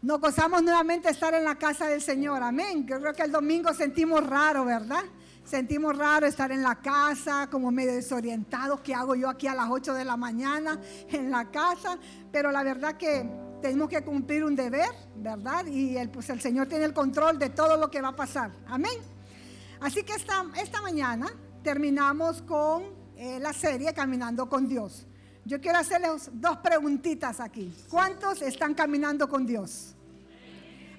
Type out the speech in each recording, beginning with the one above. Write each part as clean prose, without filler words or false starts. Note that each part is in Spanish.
Nos gozamos nuevamente estar en la casa del Señor, amén. Yo creo que el domingo sentimos raro, ¿verdad? Sentimos raro estar en la casa, como medio desorientados. ¿Qué hago yo aquí a las 8 de la mañana en la casa? Pero la verdad que tenemos que cumplir un deber, ¿verdad? Y pues el Señor tiene el control de todo lo que va a pasar, amén. Así que esta mañana terminamos con la serie Caminando con Dios. Yo quiero hacerles dos preguntitas aquí. ¿Cuántos están caminando con Dios?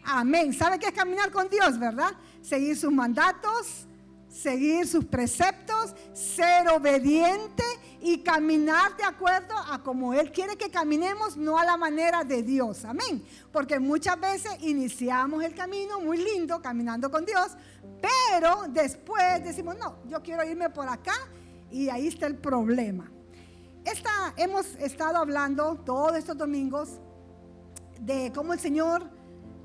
Amén. ¿Sabe qué es caminar con Dios, verdad? Seguir sus mandatos, seguir sus preceptos, ser obediente y caminar de acuerdo a como Él quiere que caminemos, no a la manera de Dios. Amén. Porque muchas veces iniciamos el camino muy lindo, caminando con Dios, pero después decimos, no, yo quiero irme por acá, y ahí está el problema. Hemos estado hablando todos estos domingos de cómo el Señor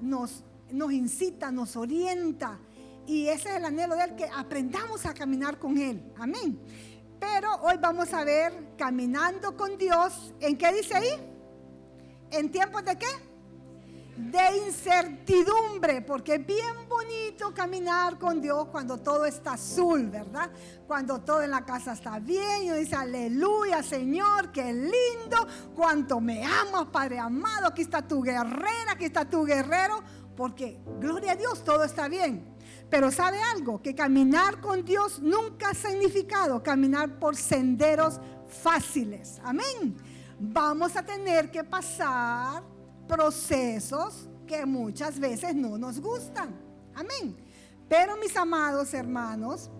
nos incita, nos orienta, y ese es el anhelo de Él, que aprendamos a caminar con Él, amén. Pero hoy vamos a ver caminando con Dios. ¿En qué dice ahí? ¿En tiempos de qué? De incertidumbre, porque es bien bonito caminar con Dios cuando todo está azul, ¿verdad? Cuando todo en la casa está bien, y uno dice, aleluya, Señor, qué lindo, cuánto me amas, Padre amado, aquí está tu guerrera, aquí está tu guerrero, porque, gloria a Dios, todo está bien. Pero ¿sabe algo? Que caminar con Dios nunca ha significado caminar por senderos fáciles, amén. Vamos a tener que pasar procesos que muchas veces no nos gustan, amén. Pero mis amados hermanos,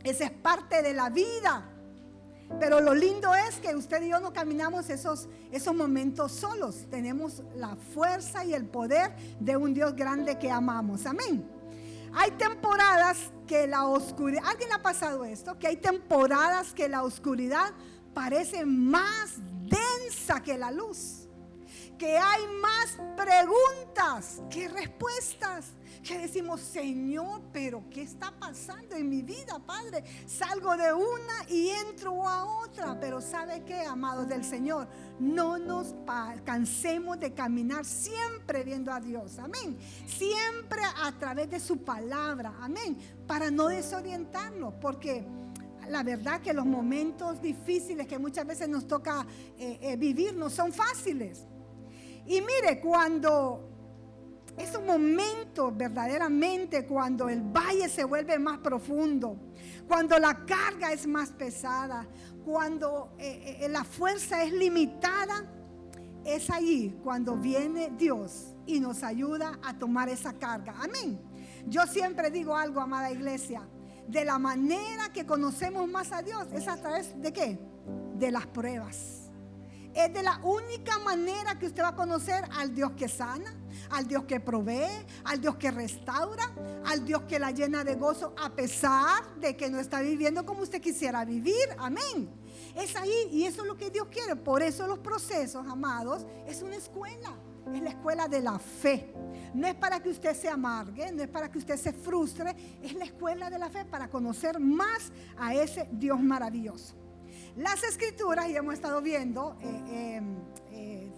esa es parte de la vida. Pero lo lindo es que usted y yo no caminamos esos momentos solos. Tenemos la fuerza y el poder de un Dios grande que amamos, amén. Hay temporadas que la oscuridad, ¿alguien ha pasado esto? Que hay temporadas que la oscuridad parece más densa que la luz, que hay más preguntas que respuestas, que decimos, Señor, pero ¿qué está pasando en mi vida, Padre? Salgo de una y entro a otra. Pero ¿sabe qué, amados del Señor? No nos cansemos de caminar siempre viendo a Dios, amén. Siempre a través de su palabra, amén, para no desorientarnos, porque la verdad que los momentos difíciles que muchas veces nos toca vivir no son fáciles. Y mire, cuando esos momentos verdaderamente, cuando el valle se vuelve más profundo, cuando la carga es más pesada, cuando la fuerza es limitada, es ahí cuando viene Dios y nos ayuda a tomar esa carga, amén. Yo siempre digo algo, amada iglesia, de la manera que conocemos más a Dios es a través de ¿qué? De las pruebas. Es de la única manera que usted va a conocer al Dios que sana, al Dios que provee, al Dios que restaura, al Dios que la llena de gozo a pesar de que no está viviendo como usted quisiera vivir, amén. Es ahí, y eso es lo que Dios quiere. Por eso los procesos, amados, es una escuela. Es la escuela de la fe. No es para que usted se amargue, no es para que usted se frustre. Es la escuela de la fe para conocer más a ese Dios maravilloso. Las escrituras, y hemos estado viendo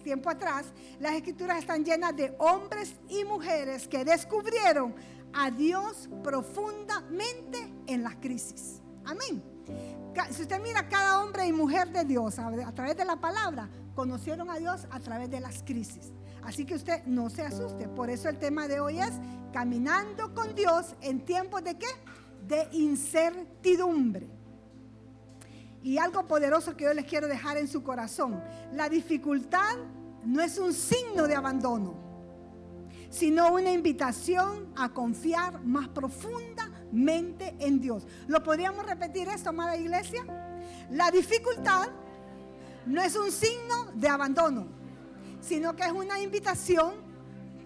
tiempo atrás, las escrituras están llenas de hombres y mujeres que descubrieron a Dios profundamente en las crisis, amén. Si usted mira, cada hombre y mujer de Dios a través de la palabra conocieron a Dios a través de las crisis. Así que usted no se asuste. Por eso el tema de hoy es caminando con Dios en tiempos de ¿qué? De incertidumbre. Y algo poderoso que yo les quiero dejar en su corazón: la dificultad no es un signo de abandono, sino una invitación a confiar más profundamente en Dios. ¿Lo podríamos repetir esto, amada iglesia? La dificultad no es un signo de abandono, sino que es una invitación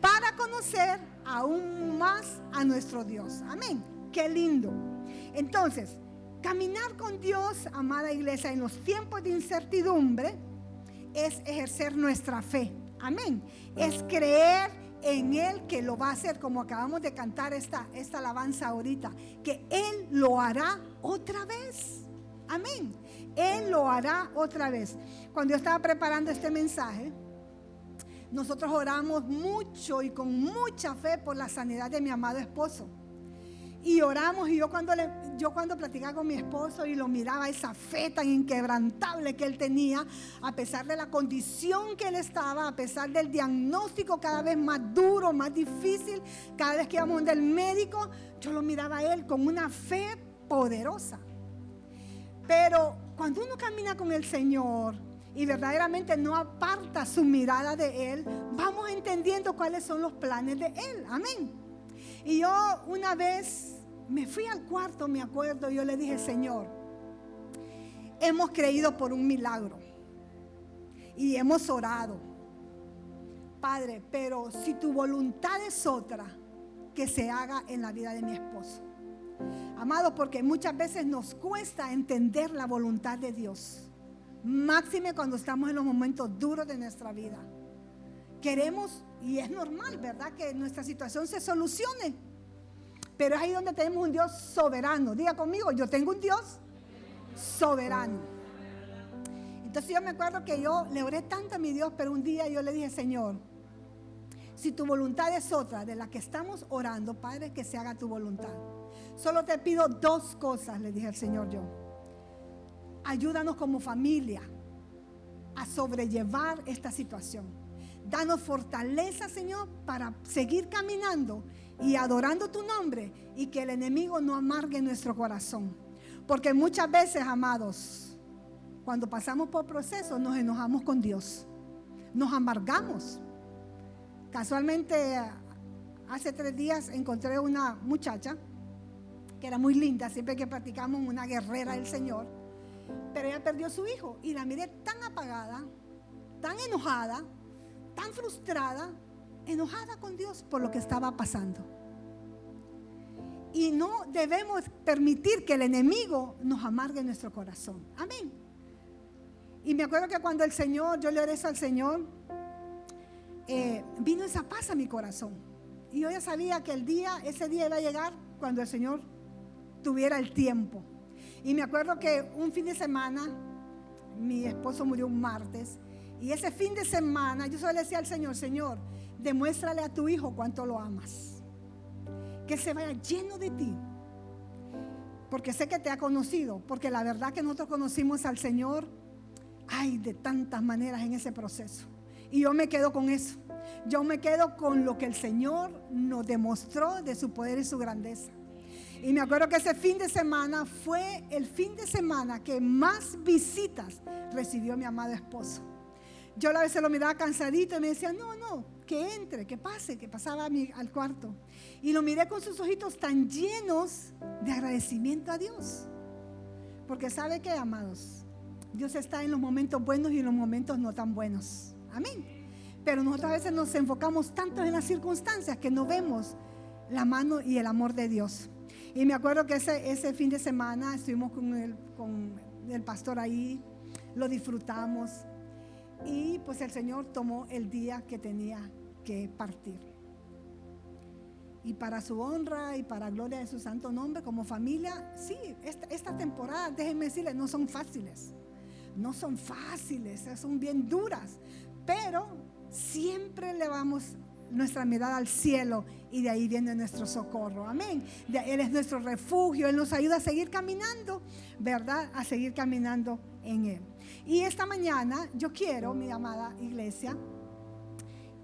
para conocer aún más a nuestro Dios. Amén. Qué lindo. Entonces, caminar con Dios, amada iglesia, en los tiempos de incertidumbre es ejercer nuestra fe. Amén. Es creer en Él que lo va a hacer, como acabamos de cantar esta alabanza ahorita, que Él lo hará otra vez. Amén. Él lo hará otra vez. Cuando yo estaba preparando este mensaje, nosotros oramos mucho y con mucha fe por la sanidad de mi amado esposo. Y oramos, y yo cuando platicaba con mi esposo y lo miraba, esa fe tan inquebrantable que él tenía, a pesar de la condición que él estaba, a pesar del diagnóstico cada vez más duro, más difícil, cada vez que íbamos del médico, yo lo miraba a él con una fe poderosa. Pero cuando uno camina con el Señor y verdaderamente no aparta su mirada de Él, vamos entendiendo cuáles son los planes de Él. Amén. Y yo una vez me fui al cuarto, me acuerdo, y yo le dije: Señor, hemos creído por un milagro y hemos orado, Padre, pero si tu voluntad es otra, que se haga en la vida de mi esposo. Amados, porque muchas veces nos cuesta entender la voluntad de Dios, máxime cuando estamos en los momentos duros de nuestra vida. Queremos, y es normal, ¿verdad?, que nuestra situación se solucione, pero es ahí donde tenemos un Dios soberano. Diga conmigo: yo tengo un Dios soberano. Entonces yo me acuerdo que yo le oré tanto a mi Dios, pero un día yo le dije: Señor, si tu voluntad es otra de la que estamos orando, Padre, que se haga tu voluntad. Solo te pido dos cosas, le dije al Señor yo. Ayúdanos como familia a sobrellevar esta situación. Danos fortaleza, Señor, para seguir caminando y adorando tu nombre, y que el enemigo no amargue nuestro corazón. Porque muchas veces, amados, cuando pasamos por procesos, nos enojamos con Dios, nos amargamos. Casualmente, hace 3 días encontré una muchacha que era muy linda, siempre que practicamos, una guerrera del Señor, pero ella perdió a su hijo y la miré tan apagada, tan enojada, tan frustrada, enojada con Dios por lo que estaba pasando. Y no debemos permitir que el enemigo nos amargue nuestro corazón. Amén. Y me acuerdo que cuando yo le oré eso al Señor, vino esa paz a mi corazón. Y yo ya sabía que ese día iba a llegar cuando el Señor tuviera el tiempo. Y me acuerdo que un fin de semana, mi esposo murió un martes, y ese fin de semana yo solo le decía al Señor: Señor, demuéstrale a tu hijo cuánto lo amas, que se vaya lleno de ti, porque sé que te ha conocido, porque la verdad que nosotros conocimos al Señor, ay, de tantas maneras en ese proceso. Y yo me quedo con eso. Yo me quedo con lo que el Señor nos demostró de su poder y su grandeza. Y me acuerdo que ese fin de semana fue el fin de semana que más visitas recibió mi amado esposo. Yo a veces lo miraba cansadito y me decía: no, que entre, que pase, que pasaba al cuarto. Y lo miré con sus ojitos tan llenos de agradecimiento a Dios. Porque ¿sabe qué, amados? Dios está en los momentos buenos y en los momentos no tan buenos. Amén. Pero nosotros a veces nos enfocamos tanto en las circunstancias que no vemos la mano y el amor de Dios. Y me acuerdo que ese fin de semana estuvimos con el pastor ahí, lo disfrutamos, y pues el Señor tomó el día que tenía que partir. Y para su honra y para gloria de su santo nombre, como familia, sí, esta temporada, déjenme decirles, no son fáciles, son bien duras, pero siempre elevamos nuestra mirada al cielo y de ahí viene nuestro socorro. Amén. Él es nuestro refugio, Él nos ayuda a seguir caminando, ¿verdad? A seguir caminando en Él. Y esta mañana yo quiero, mi amada iglesia,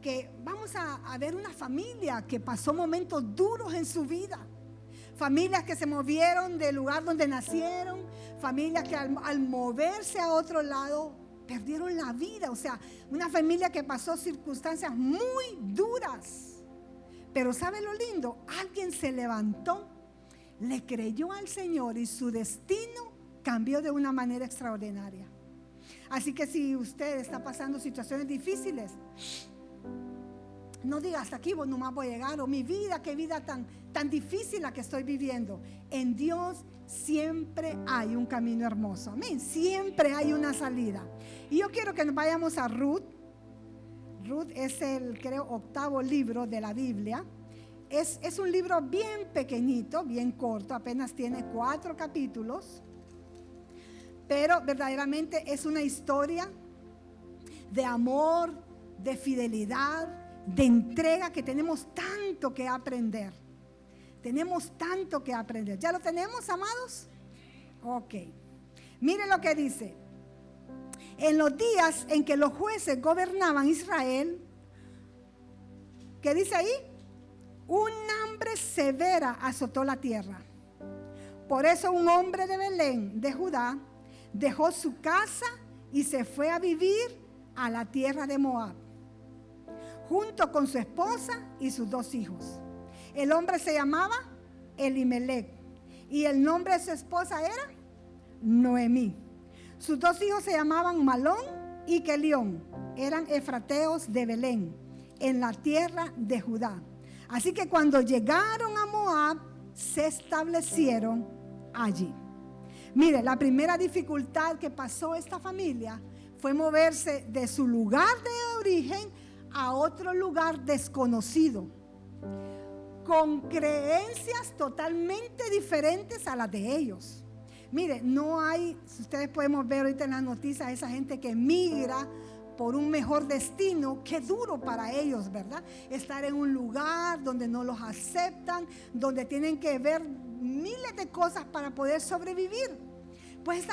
que vamos a ver una familia que pasó momentos duros en su vida. Familias que se movieron del lugar donde nacieron, familias que al moverse a otro lado perdieron la vida. O sea, una familia que pasó circunstancias muy duras. Pero ¿sabe lo lindo? Alguien se levantó, le creyó al Señor y su destino cambió de una manera extraordinaria. Así que si usted está pasando situaciones difíciles, no diga: hasta aquí nomás voy a llegar, o mi vida, qué vida tan difícil la que estoy viviendo. En Dios siempre hay un camino hermoso. Amén. Siempre hay una salida. Y yo quiero que nos vayamos a Ruth. Ruth es el, creo, 8º libro de la Biblia. Es un libro bien pequeñito, bien corto, apenas tiene 4 capítulos. Pero verdaderamente es una historia de amor, de fidelidad, de entrega, que tenemos tanto que aprender. Tenemos tanto que aprender. ¿Ya lo tenemos, amados? Ok. Miren lo que dice. En los días en que los jueces gobernaban Israel, ¿qué dice ahí? Un hambre severa azotó la tierra. Por eso un hombre de Belén, de Judá, dejó su casa y se fue a vivir a la tierra de Moab, junto con su esposa y sus 2 hijos. El hombre se llamaba Elimelech y el nombre de su esposa era Noemí. Sus 2 hijos se llamaban Malón y Kelión. Eran efrateos de Belén, en la tierra de Judá. Así que cuando llegaron a Moab, se establecieron allí. Mire, la primera dificultad que pasó esta familia fue moverse de su lugar de origen a otro lugar desconocido, con creencias totalmente diferentes a las de ellos. Mire, no hay, si ustedes podemos ver ahorita en las noticias, esa gente que migra por un mejor destino. Qué duro para ellos, ¿verdad? Estar en un lugar donde no los aceptan, donde tienen que ver miles de cosas para poder sobrevivir. Pues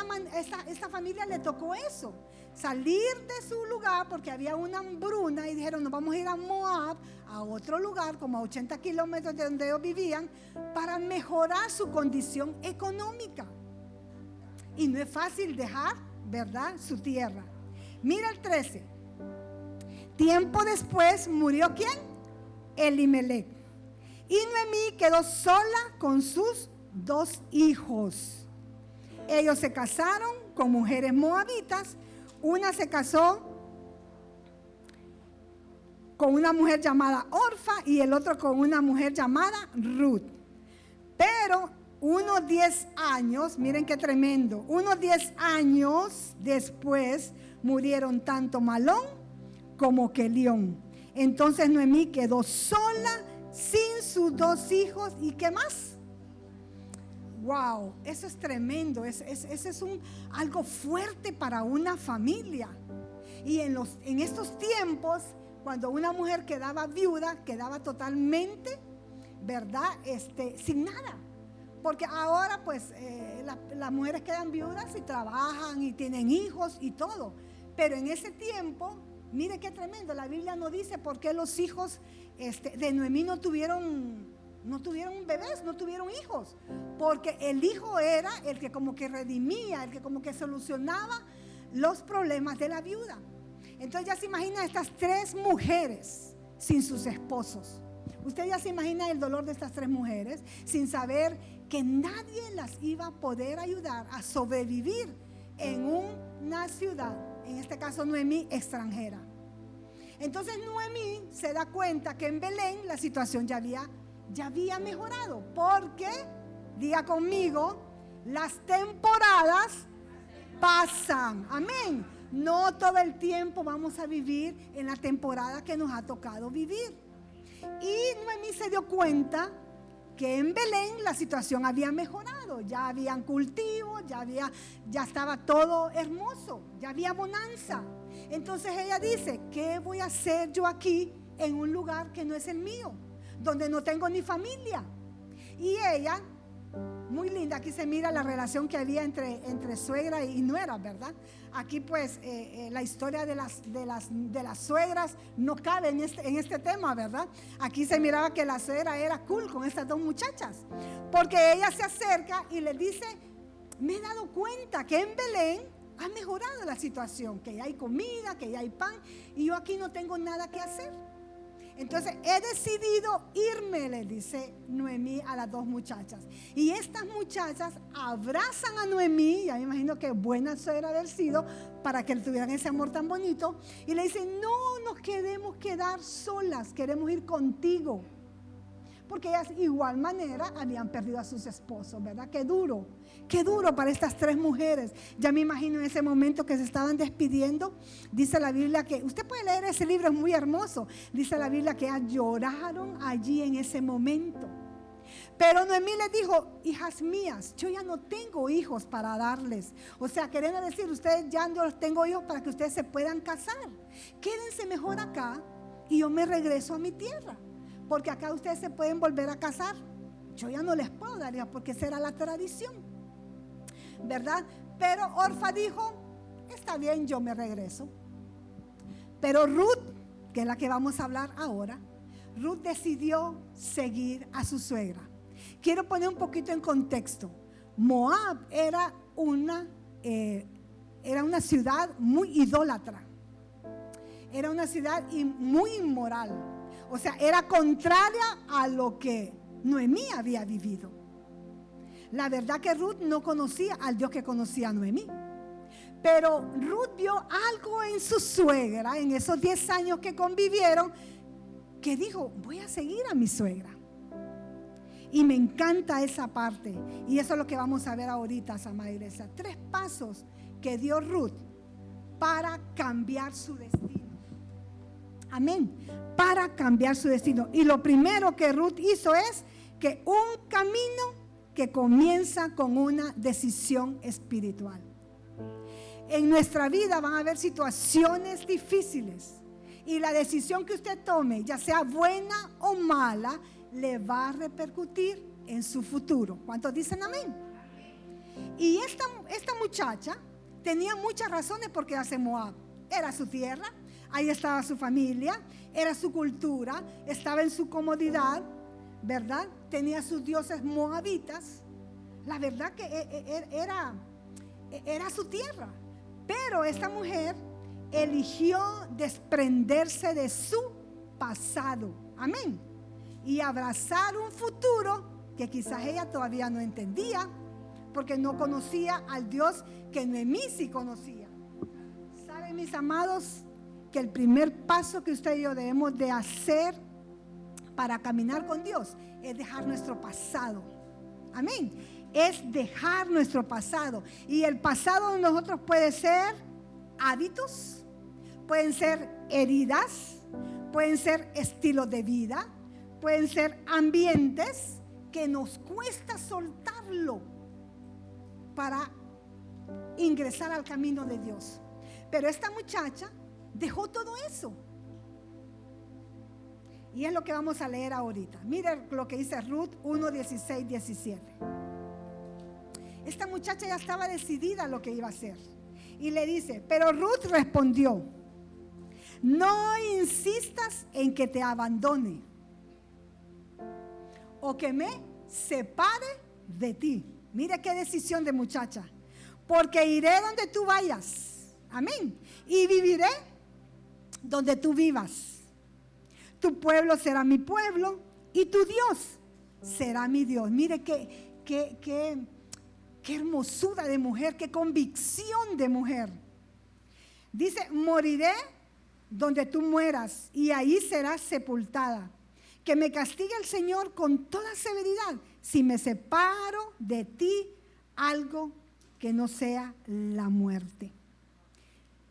esta familia le tocó eso, salir de su lugar porque había una hambruna y dijeron, nos vamos a ir a Moab, a otro lugar como a 80 kilómetros de donde ellos vivían, para mejorar su condición económica. Y no es fácil dejar, ¿verdad?, su tierra. Mira el 13. Tiempo después murió ¿quién? Elimelech. Y Noemí quedó sola con sus 2 hijos. Ellos se casaron con mujeres moabitas. Una se casó con una mujer llamada Orfa y el otro con una mujer llamada Ruth. Pero unos 10 años, miren qué tremendo, unos 10 años después murieron tanto Malón como Kelión. Entonces Noemí quedó sola sin sus 2 hijos. ¿Y qué más? Wow, eso es tremendo. Eso es algo fuerte para una familia. Y en estos tiempos, cuando una mujer quedaba viuda, quedaba totalmente, ¿verdad?, sin nada. Porque ahora pues las mujeres quedan viudas y trabajan y tienen hijos y todo. Pero en ese tiempo, mire qué tremendo, la Biblia no dice por qué los hijos de Noemí no tuvieron bebés, no tuvieron hijos. Porque el hijo era el que como que redimía, el que como que solucionaba los problemas de la viuda. Entonces ya se imagina estas 3 mujeres sin sus esposos. Usted ya se imagina el dolor de estas 3 mujeres sin saber que nadie las iba a poder ayudar a sobrevivir en una ciudad, en este caso Noemí, extranjera. Entonces Noemí se da cuenta que en Belén la situación ya había mejorado, porque, diga conmigo, las temporadas pasan. Amén. No todo el tiempo vamos a vivir en la temporada que nos ha tocado vivir. Y Noemí se dio cuenta que en Belén la situación había mejorado, ya habían cultivos, ya estaba todo hermoso, ya había bonanza. Entonces ella dice, ¿qué voy a hacer yo aquí en un lugar que no es el mío, donde no tengo ni familia? Y ella, muy linda, aquí se mira la relación que había entre suegra y nuera, ¿verdad? Aquí pues la historia de las suegras no cabe en este tema, ¿verdad? Aquí se miraba que la suegra era cool con estas 2 muchachas, porque ella se acerca y le dice, me he dado cuenta que en Belén ha mejorado la situación, que ya hay comida, que ya hay pan, y yo aquí no tengo nada que hacer. Entonces he decidido irme, le dice Noemí a las 2 muchachas. Y estas muchachas abrazan a Noemí, ya me imagino que buena suegra haber sido, para que tuvieran ese amor tan bonito. Y le dicen, no nos queremos quedar solas, queremos ir contigo. Porque ellas igual manera habían perdido a sus esposos, ¿verdad? Qué duro para estas 3 mujeres. Ya me imagino en ese momento que se estaban despidiendo. Dice la Biblia que, usted puede leer ese libro, es muy hermoso. Dice la Biblia que ellas lloraron allí en ese momento. Pero Noemí les dijo, hijas mías, yo ya no tengo hijos para darles. O sea, queriendo decir, ustedes ya no los tengo hijos para que ustedes se puedan casar. Quédense mejor acá y yo me regreso a mi tierra. Porque acá ustedes se pueden volver a casar. Yo ya no les puedo dar hijos porque esa era la tradición, ¿verdad? Pero Orfa dijo, está bien, yo me regreso. Pero Ruth, que es la que vamos a hablar ahora, Ruth decidió seguir a su suegra. Quiero poner un poquito en contexto. Moab era una ciudad muy idólatra. Era una ciudad muy inmoral. O sea, era contraria a lo que Noemí había vivido. La verdad que Ruth no conocía al Dios que conocía a Noemí. Pero Ruth vio algo en su suegra, en esos 10 años que convivieron, que dijo, voy a seguir a mi suegra. Y me encanta esa parte. Y eso es lo que vamos a ver ahorita, amada iglesia. 3 pasos que dio Ruth para cambiar su destino. Amén. Para cambiar su destino. Y lo primero que Ruth hizo es que un camino que comienza con una decisión espiritual. En nuestra vida van a haber situaciones difíciles. Y la decisión que usted tome, ya sea buena o mala, le va a repercutir en su futuro. ¿Cuántos dicen amén? Y esta muchacha tenía muchas razones por quedarse en Moab. Era su tierra, ahí estaba su familia, era su cultura, estaba en su comodidad, ¿verdad? Tenía sus dioses moabitas. La verdad que era su tierra. Pero esta mujer eligió desprenderse de su pasado. Amén. Y abrazar un futuro que quizás ella todavía no entendía, porque no conocía al Dios que Noemí sí conocía. ¿Saben, mis amados, que el primer paso que usted y yo debemos de hacer para caminar con Dios es dejar nuestro pasado? Amén. Es dejar nuestro pasado. Y el pasado de nosotros puede ser hábitos, pueden ser heridas, pueden ser estilos de vida, pueden ser ambientes que nos cuesta soltarlo para ingresar al camino de Dios. Pero esta muchacha dejó todo eso. Y es lo que vamos a leer ahorita. Mire lo que dice Ruth 1, 16, 17. Esta muchacha ya estaba decidida lo que iba a hacer. Y le dice, pero Ruth respondió, no insistas en que te abandone o que me separe de ti. Mire qué decisión de muchacha. Porque iré donde tú vayas. Amén. Y viviré donde tú vivas. Tu pueblo será mi pueblo y tu Dios será mi Dios. Mire qué hermosura de mujer, qué convicción de mujer. Dice, moriré donde tú mueras y ahí serás sepultada. Que me castigue el Señor con toda severidad si me separo de ti, algo que no sea la muerte.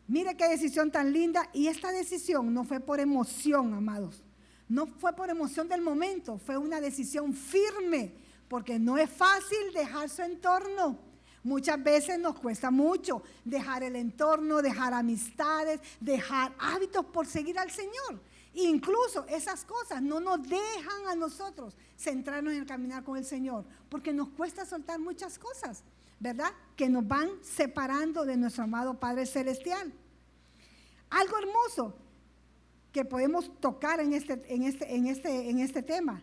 Mire qué decisión tan linda. Y esta decisión no fue por emoción, amados. No fue por emoción del momento, fue una decisión firme, porque no es fácil dejar su entorno. Muchas veces nos cuesta mucho dejar el entorno, dejar amistades, dejar hábitos por seguir al Señor. Incluso esas cosas no nos dejan a nosotros centrarnos en el caminar con el Señor, porque nos cuesta soltar muchas cosas, ¿verdad? Que nos van separando de nuestro amado Padre Celestial. Algo hermoso que podemos tocar en este tema.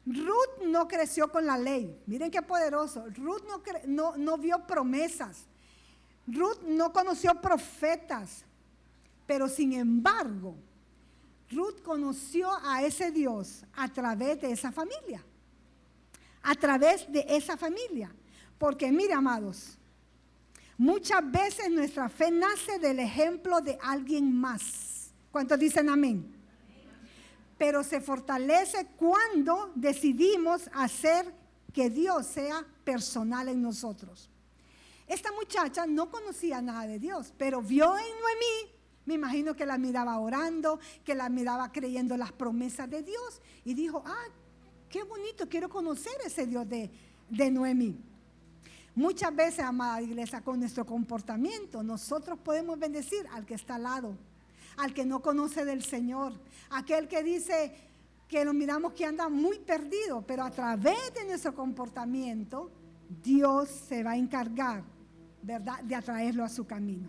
Ruth no creció con la ley. Miren qué poderoso. Ruth no vio promesas. Ruth no conoció profetas. Pero sin embargo, Ruth conoció a ese Dios a través de esa familia. A través de esa familia. Porque mire, amados, muchas veces nuestra fe nace del ejemplo de alguien más. ¿Cuántos dicen amén? Pero se fortalece cuando decidimos hacer que Dios sea personal en nosotros. Esta muchacha no conocía nada de Dios, pero vio en Noemí, me imagino que la miraba orando, que la miraba creyendo las promesas de Dios, y dijo, qué bonito, quiero conocer ese Dios de Noemí. Muchas veces, amada iglesia, con nuestro comportamiento, nosotros podemos bendecir al que está al lado, al que no conoce del Señor, aquel que dice que lo miramos que anda muy perdido, pero a través de nuestro comportamiento, Dios se va a encargar, ¿verdad?, de atraerlo a su camino.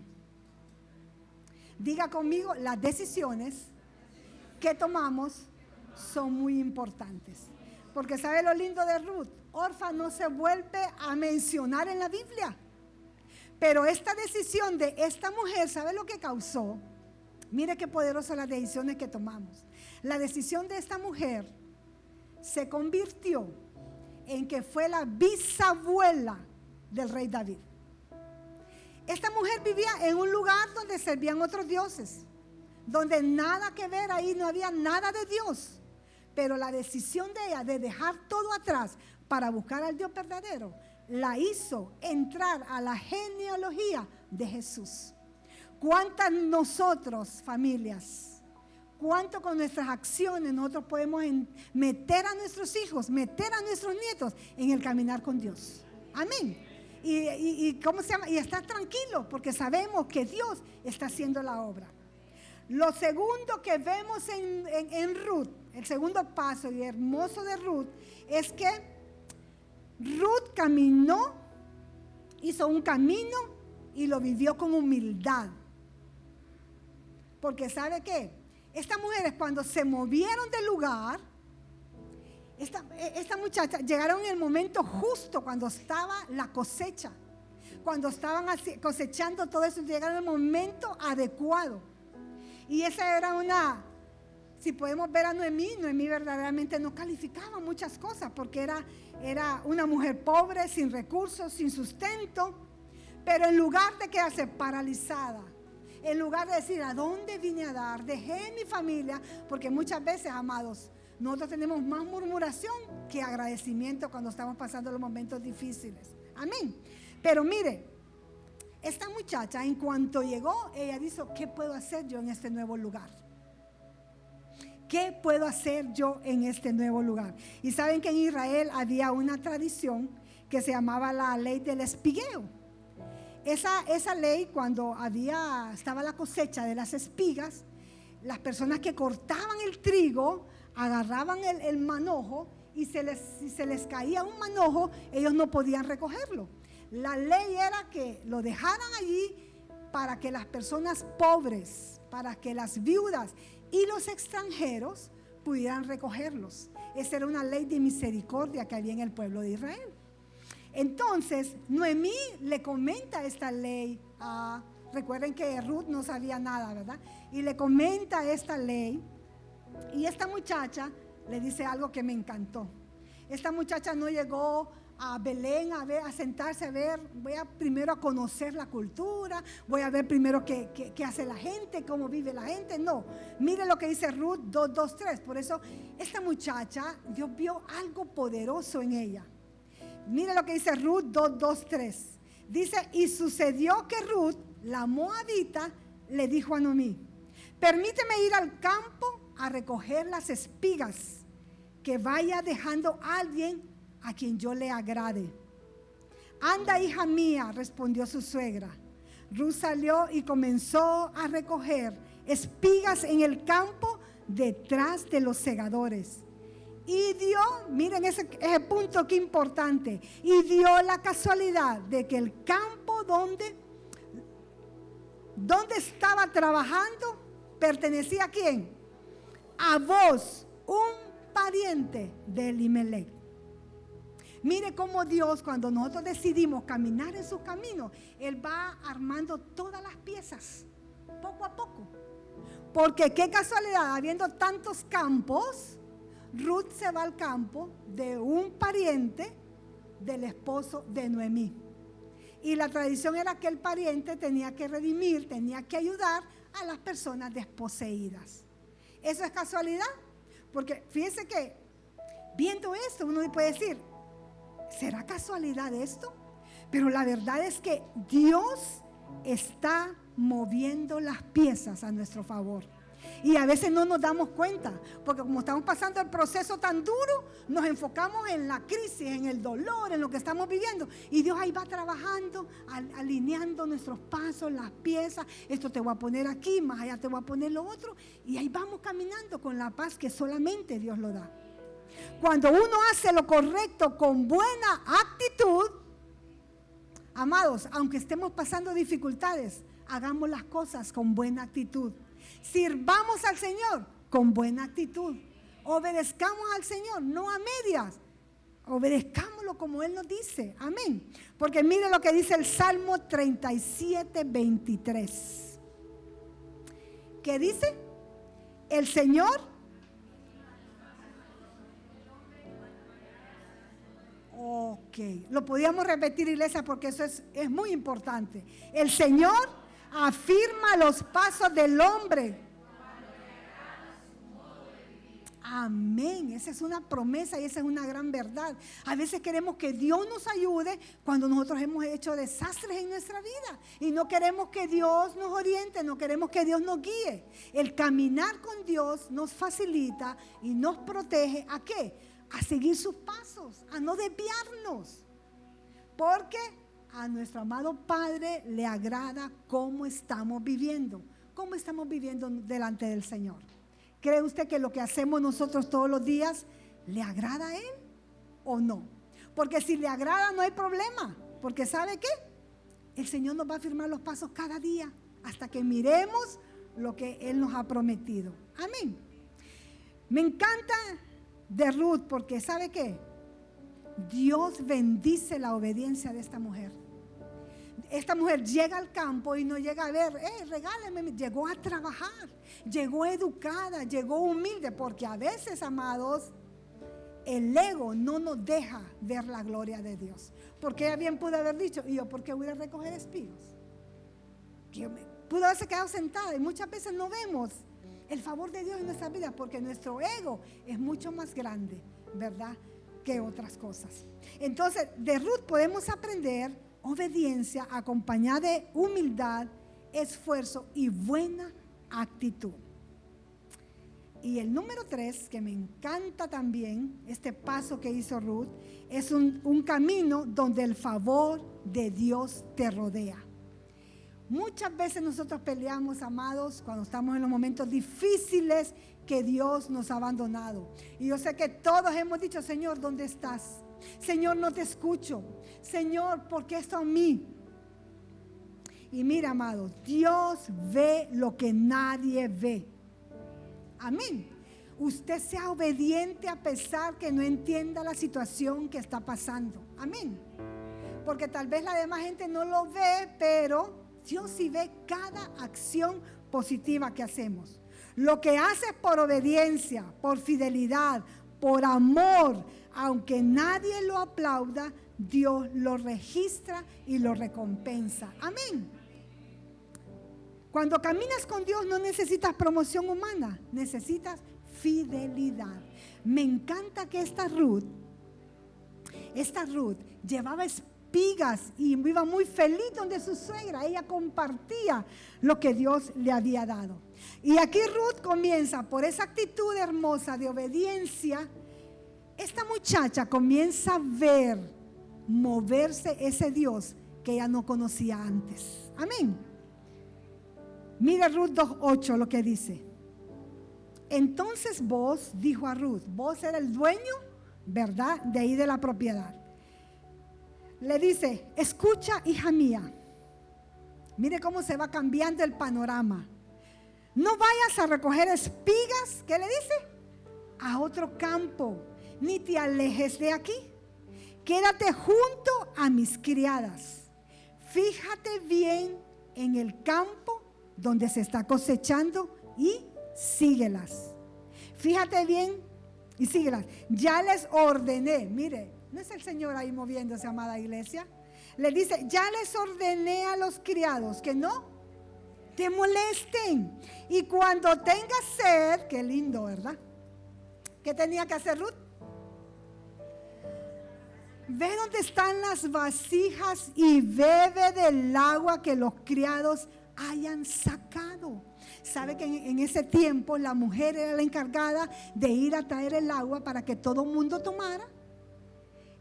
Diga conmigo, las decisiones que tomamos son muy importantes. Porque ¿sabe lo lindo de Ruth? Orfa no se vuelve a mencionar en la Biblia. Pero esta decisión de esta mujer, ¿sabe lo que causó? Mire qué poderosas las decisiones que tomamos. La decisión de esta mujer se convirtió en que fue la bisabuela del rey David. Esta mujer vivía en un lugar donde servían otros dioses, donde nada que ver, ahí no había nada de Dios. Pero la decisión de ella de dejar todo atrás para buscar al Dios verdadero, la hizo entrar a la genealogía de Jesús. ¿Cuántas nosotros, familias, cuánto con nuestras acciones nosotros podemos meter a nuestros hijos, meter a nuestros nietos en el caminar con Dios? Amén. Y ¿cómo se llama? Y estar tranquilo porque sabemos que Dios está haciendo la obra. Lo segundo que vemos en Ruth, el segundo paso y hermoso de Ruth, es que Ruth caminó, hizo un camino y lo vivió con humildad. Porque ¿sabe qué? Estas mujeres cuando se movieron del lugar, esta muchacha llegaron en el momento justo cuando estaba la cosecha, cuando estaban cosechando todo eso, llegaron en el momento adecuado. Y esa era si podemos ver a Noemí verdaderamente no calificaba muchas cosas porque era una mujer pobre, sin recursos, sin sustento, pero en lugar de quedarse paralizada, en lugar de decir, ¿a dónde vine a dar? Dejé mi familia, porque muchas veces, amados, nosotros tenemos más murmuración que agradecimiento cuando estamos pasando los momentos difíciles. Amén. Pero mire, esta muchacha en cuanto llegó, ella dijo, ¿qué puedo hacer yo en este nuevo lugar? ¿Qué puedo hacer yo en este nuevo lugar? Y saben que en Israel había una tradición que se llamaba la ley del espigueo. Esa ley, cuando estaba la cosecha de las espigas, las personas que cortaban el trigo agarraban el manojo y si se les caía un manojo, ellos no podían recogerlo. La ley era que lo dejaran allí para que las personas pobres, para que las viudas y los extranjeros pudieran recogerlos. Esa era una ley de misericordia que había en el pueblo de Israel. Entonces, Noemí le comenta esta ley recuerden que Ruth no sabía nada, ¿verdad? Y le comenta esta ley y esta muchacha le dice algo que me encantó. Esta muchacha no llegó a Belén a sentarse a ver, voy primero a conocer la cultura, voy a ver primero qué hace la gente, cómo vive la gente. No, mire lo que dice Ruth 2:3. Por eso esta muchacha, Dios vio algo poderoso en ella. Mire lo que dice Ruth 2:3. Dice, y sucedió que Ruth, la moabita, le dijo a Noemí, permíteme ir al campo a recoger las espigas, que vaya dejando a alguien a quien yo le agrade. Anda, hija mía, respondió su suegra. Ruth salió y comenzó a recoger espigas en el campo detrás de los segadores. Y dio, miren ese punto que importante, y dio la casualidad de que el campo donde estaba trabajando pertenecía a ¿quién? A Boz, un pariente de Elimelech. Mire cómo Dios, cuando nosotros decidimos caminar en su camino, Él va armando todas las piezas, poco a poco. Porque qué casualidad, habiendo tantos campos, Ruth se va al campo de un pariente del esposo de Noemí. Y la tradición era que el pariente tenía que redimir, tenía que ayudar a las personas desposeídas. ¿Eso es casualidad? Porque fíjense que viendo esto uno puede decir, ¿será casualidad esto? Pero la verdad es que Dios está moviendo las piezas a nuestro favor. Y a veces no nos damos cuenta, porque como estamos pasando el proceso tan duro, nos enfocamos en la crisis, en el dolor, en lo que estamos viviendo. Y Dios ahí va trabajando, alineando nuestros pasos, las piezas. Esto te voy a poner aquí, más allá te voy a poner lo otro. Y ahí vamos caminando con la paz que solamente Dios lo da. Cuando uno hace lo correcto con buena actitud, amados, aunque estemos pasando dificultades, hagamos las cosas con buena actitud. Sirvamos al Señor con buena actitud. Obedezcamos al Señor, no a medias. Obedezcámoslo como Él nos dice. Amén. Porque mire lo que dice el Salmo 37, 23. ¿Qué dice? El Señor. Ok, lo podíamos repetir, iglesia, porque eso es muy importante. El Señor afirma los pasos del hombre. Amén, esa es una promesa y esa es una gran verdad. A veces queremos que Dios nos ayude cuando nosotros hemos hecho desastres en nuestra vida y no queremos que Dios nos oriente, no queremos que Dios nos guíe. El caminar con Dios nos facilita y nos protege ¿a qué? A seguir sus pasos, a no desviarnos, porque a nuestro amado Padre le agrada cómo estamos viviendo delante del Señor. ¿Cree usted que lo que hacemos nosotros todos los días le agrada a Él o no? Porque si le agrada no hay problema, porque ¿sabe qué? El Señor nos va a firmar los pasos cada día hasta que miremos lo que Él nos ha prometido. Amén. Me encanta de Ruth porque ¿sabe qué? Dios bendice la obediencia de esta mujer. Esta mujer llega al campo y no llega a ver, regáleme, llegó a trabajar, llegó educada, llegó humilde, porque a veces, amados, el ego no nos deja ver la gloria de Dios. Porque ella bien pudo haber dicho, ¿y yo por qué voy a recoger espinos? Pudo haberse quedado sentada y muchas veces no vemos el favor de Dios en nuestra vida porque nuestro ego es mucho más grande, ¿verdad?, que otras cosas. Entonces, de Ruth podemos aprender obediencia acompañada de humildad, esfuerzo y buena actitud. Y el número 3, que me encanta también, este paso que hizo Ruth, es un camino donde el favor de Dios te rodea. Muchas veces nosotros peleamos, amados, cuando estamos en los momentos difíciles que Dios nos ha abandonado. Y yo sé que todos hemos dicho, Señor, ¿dónde estás? Señor, no te escucho. Señor, ¿por qué esto a mí? Y mira, amados, Dios ve lo que nadie ve. Amén. Usted sea obediente a pesar que no entienda la situación que está pasando. Amén. Porque tal vez la demás gente no lo ve, pero Dios sí ve cada acción positiva que hacemos. Lo que haces por obediencia, por fidelidad, por amor, aunque nadie lo aplauda, Dios lo registra y lo recompensa. Amén. Cuando caminas con Dios no necesitas promoción humana, necesitas fidelidad. Me encanta que esta Ruth llevaba espigas y iba muy feliz donde su suegra. Ella compartía lo que Dios le había dado. Y aquí Ruth comienza por esa actitud hermosa de obediencia. Esta muchacha comienza a ver moverse ese Dios que ella no conocía antes. Amén. Mira Ruth 2:8 lo que dice. Entonces Boaz dijo a Ruth, Boaz era el dueño, ¿verdad?, de ahí de la propiedad. Le dice, escucha, hija mía. Mire cómo se va cambiando el panorama. No vayas a recoger espigas, ¿qué le dice? A otro campo, ni te alejes de aquí. Quédate junto a mis criadas. Fíjate bien en el campo donde se está cosechando y síguelas. Fíjate bien y síguelas. Ya les ordené, mire, ¿no es el Señor ahí moviéndose, amada iglesia? Le dice, ya les ordené a los criados que no te molesten. Y cuando tengas sed, qué lindo, ¿verdad? ¿Qué tenía que hacer Ruth? Ve dónde están las vasijas y bebe del agua que los criados hayan sacado. Sabe que en ese tiempo la mujer era la encargada de ir a traer el agua para que todo el mundo tomara.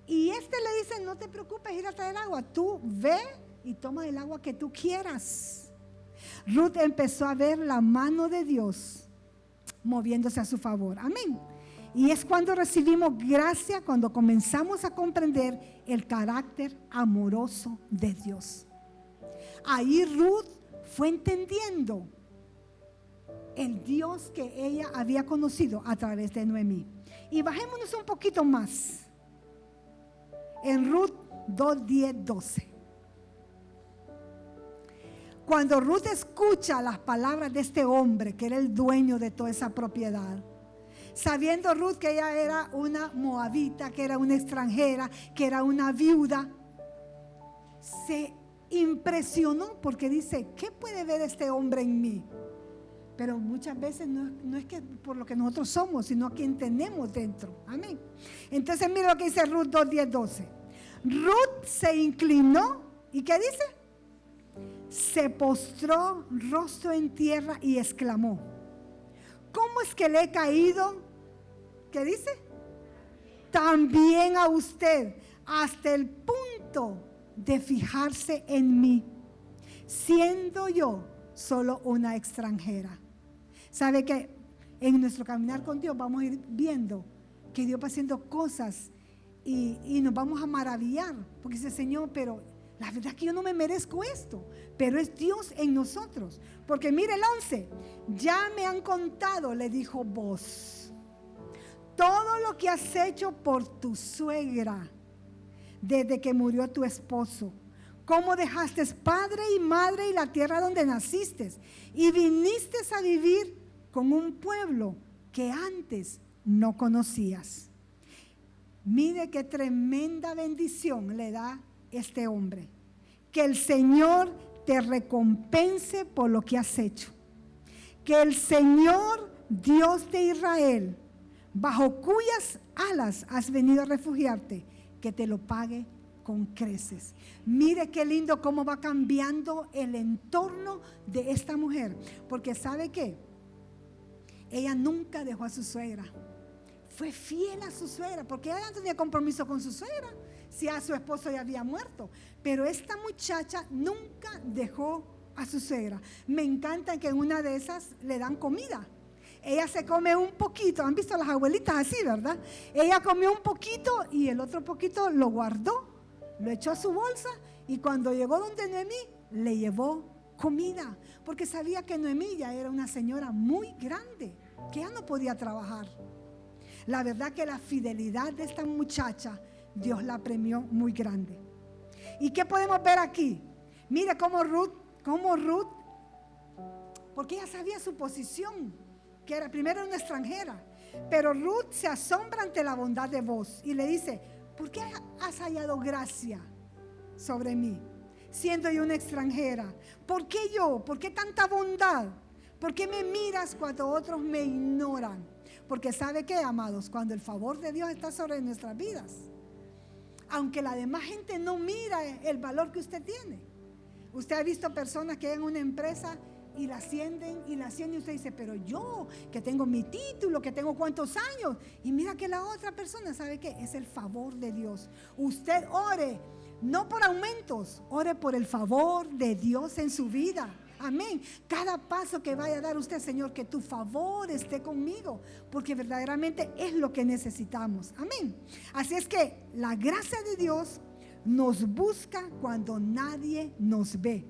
Y le dice, no te preocupes, ir a traer agua. Tú ve y toma el agua que tú quieras. Ruth empezó a ver la mano de Dios moviéndose a su favor. Amén. Y es cuando recibimos gracia, cuando comenzamos a comprender el carácter amoroso de Dios. Ahí Ruth fue entendiendo el Dios que ella había conocido a través de Noemí. Y bajémonos un poquito más. En Ruth 2, 10, 12. Cuando Ruth escucha las palabras de este hombre, que era el dueño de toda esa propiedad, sabiendo Ruth que ella era una moabita, que era una extranjera, que era una viuda, se impresionó porque dice, ¿qué puede ver este hombre en mí? Pero muchas veces no es que por lo que nosotros somos, sino a quien tenemos dentro. Amén. Entonces mira lo que dice Ruth 2, 10, 12. Ruth se inclinó y ¿qué dice? Se postró rostro en tierra y exclamó, ¿cómo es que le he caído? ¿Qué dice? También a usted, hasta el punto de fijarse en mí, siendo yo solo una extranjera. ¿Sabe que en nuestro caminar con Dios vamos a ir viendo que Dios va haciendo cosas y nos vamos a maravillar? Porque dice, Señor, pero la verdad es que yo no me merezco esto, pero es Dios en nosotros. Porque mire el 11, ya me han contado, le dijo Boz, todo lo que has hecho por tu suegra desde que murió tu esposo, cómo dejaste padre y madre y la tierra donde naciste y viniste a vivir con un pueblo que antes no conocías. Mire qué tremenda bendición le da este hombre. Que el Señor te recompense por lo que has hecho. Que el Señor Dios de Israel, bajo cuyas alas has venido a refugiarte, que te lo pague con creces. Mire qué lindo cómo va cambiando el entorno de esta mujer. Porque ¿sabe qué? Ella nunca dejó a su suegra. Fue fiel a su suegra, porque ella no tenía compromiso con su suegra, si a su esposo ya había muerto. Pero esta muchacha nunca dejó a su suegra. Me encanta que en una de esas le dan comida. Ella se come un poquito, han visto las abuelitas así, ¿verdad? Ella comió un poquito y el otro poquito lo guardó, lo echó a su bolsa y cuando llegó donde Noemí, le llevó comida, porque sabía que Noemí ya era una señora muy grande, que ya no podía trabajar. La verdad que la fidelidad de esta muchacha, Dios la premió muy grande. ¿Y qué podemos ver aquí? Mire cómo Ruth, porque ella sabía su posición, que era primero una extranjera, pero Ruth se asombra ante la bondad de Boz y le dice, ¿por qué has hallado gracia sobre mí, siendo yo una extranjera? ¿Por qué yo? ¿Por qué tanta bondad? ¿Por qué me miras cuando otros me ignoran? Porque ¿sabe qué, amados? Cuando el favor de Dios está sobre nuestras vidas, aunque la demás gente no mira el valor que usted tiene. Usted ha visto personas que en una empresa y la ascienden y usted dice, pero yo que tengo mi título, que tengo cuántos años, y mira que la otra persona, ¿sabe qué? Es el favor de Dios. Usted ore, no por aumentos, ore por el favor de Dios en su vida. Amén. Cada paso que vaya a dar usted, Señor, que tu favor esté conmigo, porque verdaderamente es lo que necesitamos. Amén. Así es que la gracia de Dios nos busca cuando nadie nos ve.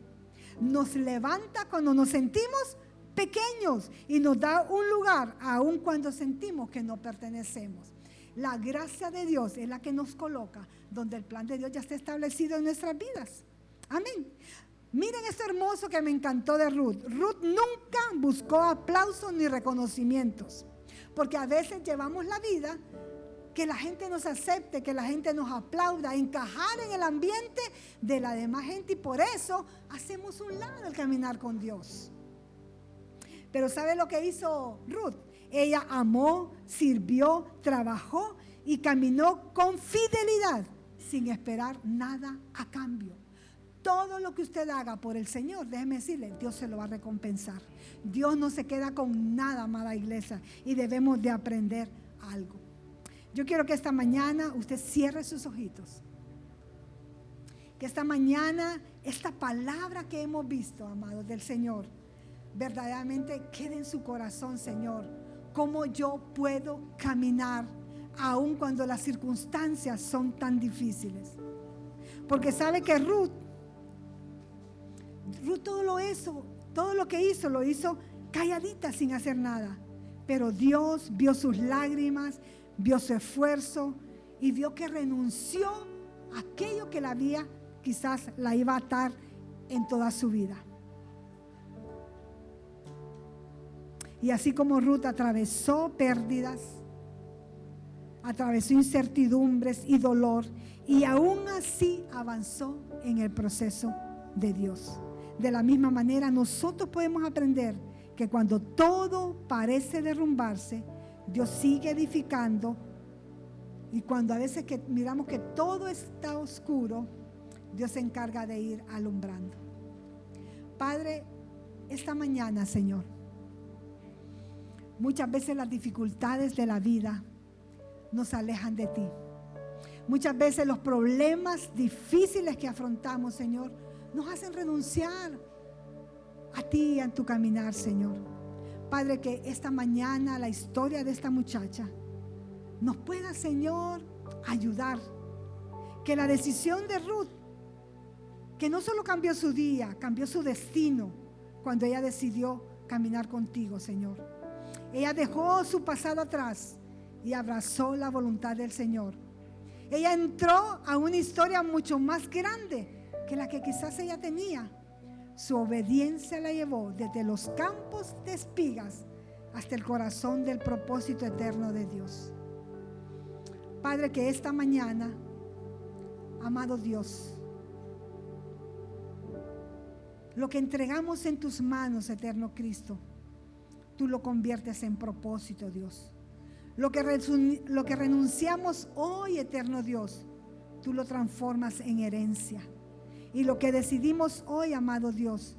Nos levanta cuando nos sentimos pequeños y nos da un lugar aun cuando sentimos que no pertenecemos. La gracia de Dios es la que nos coloca donde el plan de Dios ya está establecido en nuestras vidas. Amén. Miren esto hermoso que me encantó de Ruth. Ruth nunca buscó aplausos ni reconocimientos, porque a veces llevamos la vida que la gente nos acepte, que la gente nos aplauda, encajar en el ambiente de la demás gente, y por eso hacemos un lado el caminar con Dios. Pero ¿sabe lo que hizo Ruth? Ella amó, sirvió, trabajó y caminó con fidelidad sin esperar nada a cambio. todo lo que usted haga por el Señor, déjeme decirle, Dios se lo va a recompensar. Dios no se queda con nada, amada iglesia, y debemos de aprender algo. Yo quiero que esta mañana usted cierre sus ojitos. Que esta mañana, esta palabra que hemos visto, amados del Señor, verdaderamente quede en su corazón, Señor. ¿Cómo yo puedo caminar aun cuando las circunstancias son tan difíciles? Porque sabe que Ruth todo lo que hizo, lo hizo calladita sin hacer nada. Pero Dios vio sus lágrimas, vio su esfuerzo y vio que renunció a aquello que quizás la iba a atar en toda su vida. Y así como Ruth atravesó pérdidas, atravesó incertidumbres y dolor, y aún así avanzó en el proceso de Dios. De la misma manera, nosotros podemos aprender que cuando todo parece derrumbarse, Dios sigue edificando, y cuando a veces que miramos que todo está oscuro, Dios se encarga de ir alumbrando. Padre, esta mañana, Señor, muchas veces las dificultades de la vida nos alejan de ti. Muchas veces los problemas difíciles que afrontamos, Señor, nos hacen renunciar a ti y a tu caminar, Señor. Padre, que esta mañana la historia de esta muchacha nos pueda, Señor, ayudar. Que la decisión de Ruth, que no solo cambió su día, cambió su destino cuando ella decidió caminar contigo, Señor. Ella dejó su pasado atrás y abrazó la voluntad del Señor. Ella entró a una historia mucho más grande que la que quizás ella tenía. Su obediencia la llevó desde los campos de espigas hasta el corazón del propósito eterno de Dios. Padre, que esta mañana, amado Dios, lo que entregamos en tus manos, eterno Cristo, tú lo conviertes en propósito, Dios. Lo que renunciamos hoy, eterno Dios, tú lo transformas en herencia. Y lo que decidimos hoy, amado Dios,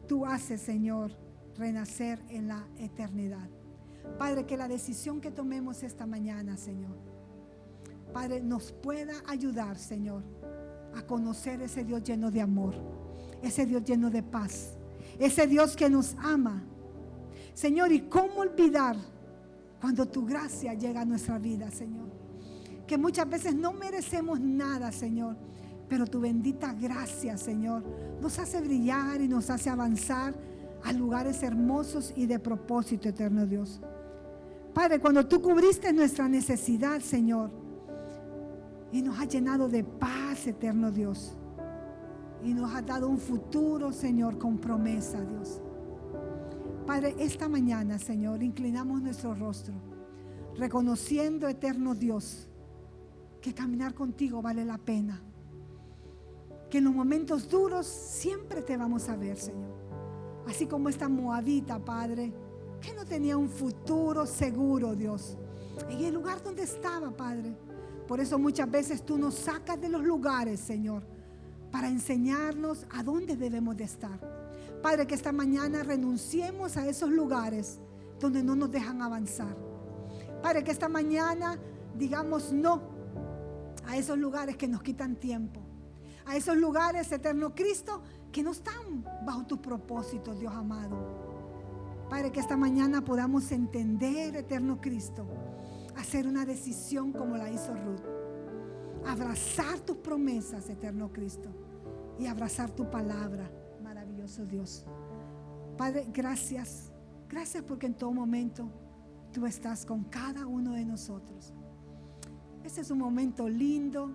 tú haces, Señor, renacer en la eternidad. Padre, que la decisión que tomemos esta mañana, Señor, Padre, nos pueda ayudar, Señor, a conocer ese Dios lleno de amor, ese Dios lleno de paz, ese Dios que nos ama. Señor, y cómo olvidar cuando tu gracia llega a nuestra vida, Señor, que muchas veces no merecemos nada, Señor, pero tu bendita gracia, Señor, nos hace brillar y nos hace avanzar a lugares hermosos y de propósito, eterno Dios. Padre, cuando tú cubriste nuestra necesidad, Señor, y nos has llenado de paz, eterno Dios, y nos has dado un futuro, Señor, con promesa, Dios. Padre, esta mañana, Señor, inclinamos nuestro rostro, reconociendo, eterno Dios, que caminar contigo vale la pena. Que en los momentos duros siempre te vamos a ver, Señor. Así como esta moabita, Padre, que no tenía un futuro seguro, Dios, en el lugar donde estaba, Padre. Por eso muchas veces tú nos sacas de los lugares, Señor, para enseñarnos a dónde debemos de estar. Padre, que esta mañana renunciemos a esos lugares donde no nos dejan avanzar. Padre, que esta mañana digamos no a esos lugares que nos quitan tiempo, a esos lugares, eterno Cristo, que no están bajo tus propósitos, Dios amado. Padre, que esta mañana podamos entender, eterno Cristo, hacer una decisión como la hizo Ruth, abrazar tus promesas, eterno Cristo, y abrazar tu palabra, maravilloso Dios. Padre, gracias porque en todo momento tú estás con cada uno de nosotros. Este es un momento lindo